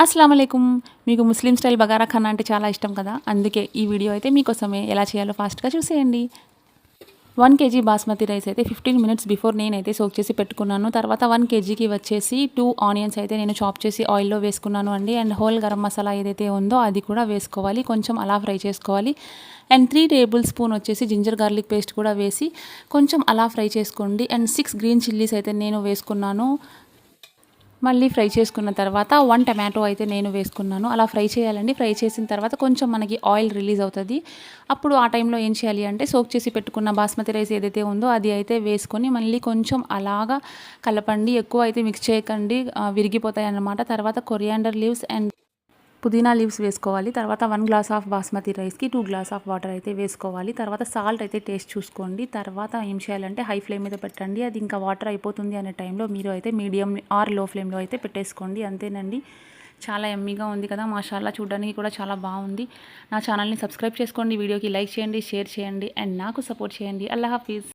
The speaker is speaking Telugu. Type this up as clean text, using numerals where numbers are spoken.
అస్సలాముఅలైకుం. మీకు ముస్లిం స్టైల్ బగారా ఖానా అంటే చాలా ఇష్టం కదా! అందుకే ఈ వీడియో అయితే మీకోసమే. ఎలా చేయాలో ఫాస్ట్‌గా చూసేయండి. 1 కేజీ బాస్మతి రైస్ అయితే 15 మినిట్స్ బిఫోర్ నేనైతే సోక్ చేసి పెట్టుకున్నాను. తర్వాత 1 కేజీకి వచ్చేసి 2 ఆనియన్స్ అయితే నేను చాప్ చేసి ఆయిల్‌లో వేసుకున్నాను అండి. అండ్ హోల్ గరం మసాలా ఏదైతే ఉందో అది కూడా వేసుకోవాలి. కొంచెం అలా ఫ్రై చేసుకోవాలి. అండ్ 3 టేబుల్ స్పూన్ వచ్చేసి జింజర్ గార్లిక్ పేస్ట్ కూడా వేసి కొంచెం అలా ఫ్రై చేసుకోండి. అండ్ 6 గ్రీన్ చిల్లీస్ అయితే నేను వేసుకున్నాను. మళ్ళీ ఫ్రై చేసుకున్న తర్వాత 1 టమాటో అయితే నేను వేసుకున్నాను. అలా ఫ్రై చేయాలండి. ఫ్రై చేసిన తర్వాత కొంచెం మనకి ఆయిల్ రిలీజ్ అవుతది. అప్పుడు ఆ టైంలో ఏం చేయాలి అంటే సోక్ చేసి పెట్టుకున్న బాస్మతి రైస్ ఏదైతే ఉందో అది అయితే వేసుకొని మళ్ళీ కొంచెం అలాగా కలపండి. ఎక్కువ అయితే మిక్స్ చేయకండి. విరిగిపోతాయన్నమాట. తర్వాత కొరియాండర్ లీవ్స్ అండ్ పుదీనా లీవ్స్ వేసుకోవాలి. తర్వాత 1 గ్లాస్ ఆఫ్ బాస్మతి రైస్‌కి 2 గ్లాస్ ఆఫ్ వాటర్ అయితే వేసుకోవాలి. తర్వాత సాల్ట్ అయితే టేస్ట్ చూసుకోండి. తర్వాత ఏం చేయాలంటే హై ఫ్లేమ్ మీద పెట్టండి. అది ఇంకా వాటర్ అయిపోతుంది అనే టైంలో మీరు అయితే మీడియం ఆర్ లో ఫ్లేమ్‌లో అయితే పెట్టేసుకోండి. అంతేనండి. చాలా యమ్మీగా ఉంది కదా! మాషాల్లా చూడడానికి కూడా చాలా బాగుంది. నా ఛానల్‌ని సబ్స్క్రైబ్ చేసుకోండి. వీడియోకి లైక్ చేయండి, షేర్ చేయండి అండ్ నాకు సపోర్ట్ చేయండి. అల్లా హాఫీజ్.